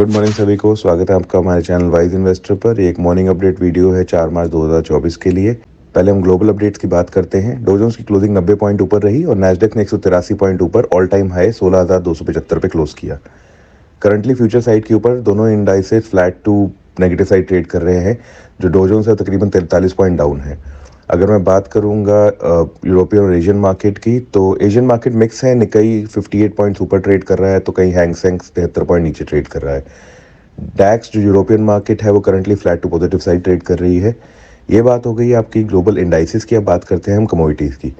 Good morning सभी को। स्वागत है आपका हमारे चैनल वाइज इन्वेस्टर पर। ये एक मॉर्निंग अपडेट वीडियो है 4 मार्च 2024 के लिए। पहले हम ग्लोबल अपडेट्स की बात करते हैं। डॉ जोन्स की क्लोजिंग 90 पॉइंट ऊपर रही और नैस्डैक ने 183 पॉइंट ऊपर ऑल टाइम हाई 16,275 पे क्लोज किया। करंटली फ्यूचर साइड के ऊपर दोनों indices flat to negative side trade कर रहे हैं, जो डॉ जोन्स है तकरीबन 43 पॉइंट डाउन है। अगर मैं बात करूंगा यूरोपियन और एशियन मार्केट की, तो एशियन मार्केट मिक्स है। निकाई 58 पॉइंट्स ऊपर ट्रेड कर रहा है, तो कहीं हैंग सेंग 73 पॉइंट नीचे ट्रेड कर रहा है। डैक्स जो यूरोपियन मार्केट है वो currently flat to positive side trade कर रही है। ये बात हो गई आपकी ग्लोबल इंडाइसिस की। अब बात करते हैं हम कमोडिटीज़ की।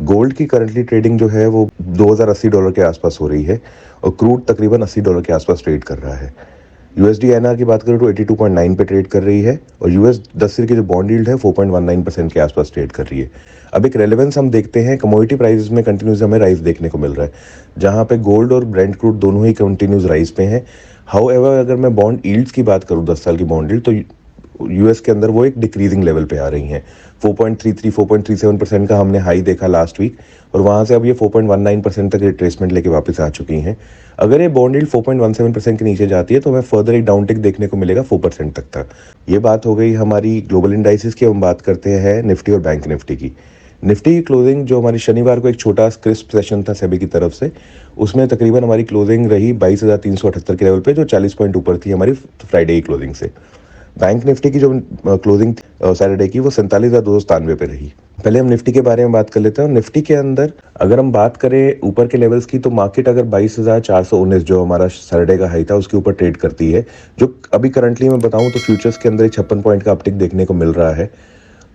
गोल्ड की करंटली ट्रेडिंग जो है वो $2080 के आसपास हो रही है और क्रूड तकरीबन $80 के आसपास ट्रेड कर रहा है। यूएसडी एनआर की बात करें तो 82.9 पे ट्रेड कर रही है और यूएस 10 ईयर की जो बॉन्ड यील्ड है 4.19% के आसपास ट्रेड कर रही है। अब एक रेलेवेंस हम देखते हैं, कमोडिटी प्राइसेस में कंटिन्यूस हमें राइज देखने को मिल रहा है, जहां पे गोल्ड और ब्रेंट क्रूड दोनों ही कंटिन्यूस राइज पे हैं। हाउएवर अगर मैं बॉन्ड यील्ड्स की बात करूं, 10 साल की बॉन्ड यील्ड, तो यूएस के अंदर वो एक डिक्रीजिंग लेवल पे आ रही हैं। 4.33 4.37% का हमने हाई देखा लास्ट वीक और वहां से अब ये 4.19% तक रिट्रेसमेंट लेके वापस आ चुकी हैं। अगर ये बॉन्ड यील्ड 4.17% के नीचे जाती है तो हमें फर्दर एक डाउन टिक देखने को मिलेगा 4% तक। ये बात हो गई हमारी ग्लोबल इंडाइसिस की। हम बात करते हैं निफ्टी और बैंक निफ्टी की। निफ्टी की क्लोजिंग जो हमारी शनिवार को एक छोटा क्रिस्प सेशन था सेबी की तरफ से, उसमें तकरीबन हमारी क्लोजिंग रही 22,378 के लेवल पे, जो 40 पॉइंट ऊपर थी हमारी फ्राइडे की क्लोजिंग से। बैंक निफ्टी की जो क्लोजिंग सैटरडे की वो 47,297 पे रही। पहले हम निफ्टी के बारे में बात कर लेते हैं। निफ्टी के अंदर अगर हम बात करें ऊपर के लेवल्स की, तो मार्केट अगर 22,419 जो हमारा सैटरडे का हाई था उसके ऊपर ट्रेड करती है, जो अभी करंटली मैं बताऊं तो फ्यूचर्स के अंदर 56 पॉइंट का अपटिक देखने को मिल रहा है।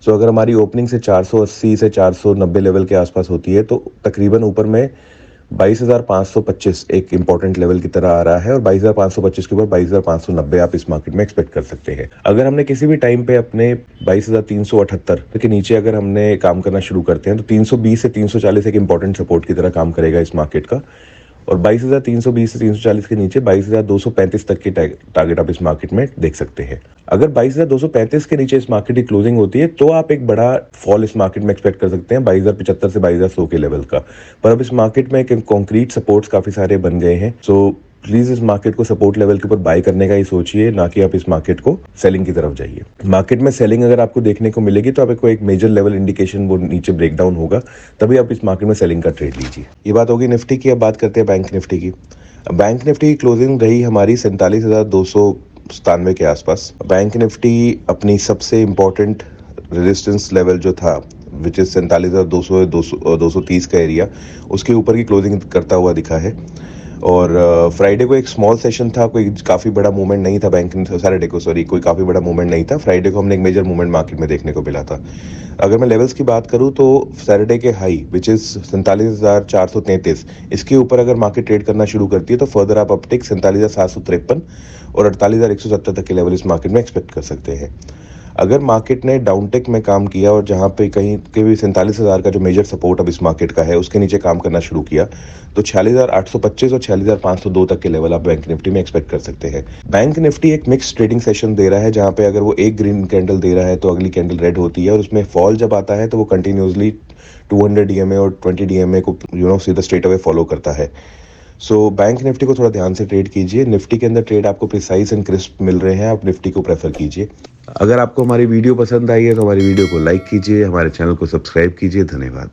सो अगर हमारी ओपनिंग से 480 से 490 लेवल के आसपास होती है तो तकरीबन ऊपर में 22,525 एक इंपॉर्टेंट लेवल की तरह आ रहा है और 22,525 के ऊपर 22,590 आप इस मार्केट में एक्सपेक्ट कर सकते हैं। अगर हमने किसी भी टाइम पे अपने 22,378 के नीचे अगर हमने काम करना शुरू करते हैं तो 320 से 340 एक इंपॉर्टेंट सपोर्ट की तरह काम करेगा इस मार्केट का, और 22,320 से 340 के नीचे 22,235 तक के टारगेट आप इस मार्केट में देख सकते हैं। अगर 22,235 के नीचे इस मार्केट की क्लोजिंग होती है तो आप एक बड़ा फॉल इस मार्केट में एक्सपेक्ट कर सकते हैं 22,075 से 22,100 के लेवल का। पर अब इस मार्केट में कॉन्क्रीट सपोर्ट्स काफी सारे बन गए हैं, सो प्लीज इस मार्केट को सपोर्ट लेवल के ऊपर बाय करने का ही सोचिए, ना कि आप इस मार्केट को सेलिंग की तरफ जाइए। मार्केट में सेलिंग अगर आपको देखने को मिलेगी तो आपको एक मेजर लेवल इंडिकेशन वो नीचे ब्रेकडाउन होगा, तभी आप इस मार्केट में सेलिंग का ट्रेड लीजिए। ये बात होगी निफ्टी की। अब बात करते हैं बैंक निफ्टी की। बैंक निफ्टी की क्लोजिंग रही हमारी 47,297 के आसपास। बैंक निफ्टी अपनी सबसे इंपॉर्टेंट रेजिस्टेंस लेवल जो था विच इज 47,200-230 का एरिया, उसके ऊपर की क्लोजिंग करता हुआ दिखा है। और फ्राइडे को एक स्मॉल सेशन था, कोई काफ़ी बड़ा मूवमेंट नहीं था सैटरडे को कोई काफ़ी बड़ा मूवमेंट नहीं था। फ्राइडे को हमने एक मेजर मूवमेंट मार्केट में देखने को मिला था। अगर मैं लेवल्स की बात करूं तो सैटरडे के हाई विच इज 47,433, इसके ऊपर अगर मार्केट ट्रेड करना शुरू करती है तो फर्दर आप अपटिक 47,753 और 48,170 तक के लेवल इस मार्केट में एक्सपेक्ट कर सकते हैं। अगर मार्केट ने डाउनटेक में काम किया और जहां पे कहीं के भी 47,000 का जो मेजर सपोर्ट अब इस मार्केट का है उसके नीचे काम करना शुरू किया तो 46,825 और 46,502 तक के लेवल आप बैंक निफ्टी में एक्सपेक्ट कर सकते हैं। बैंक निफ्टी एक मिक्स ट्रेडिंग सेशन दे रहा है, जहां पे अगर वो एक ग्रीन कैंडल दे रहा है तो अगली कैंडल रेड होती है और उसमें फॉल जब आता है तो वो कंटिन्यूसली 200 डीएमए और 20 डीएमए को सीधा स्ट्रेट अवे फॉलो करता है। सो बैंक निफ्टी को थोड़ा ध्यान से ट्रेड कीजिए। निफ्टी के अंदर ट्रेड आपको प्रिसाइज एंड क्रिस्प मिल रहे हैं, आप निफ्टी को प्रेफर कीजिए। अगर आपको हमारी वीडियो पसंद आई है तो हमारी वीडियो को लाइक कीजिए, हमारे चैनल को सब्सक्राइब कीजिए। धन्यवाद।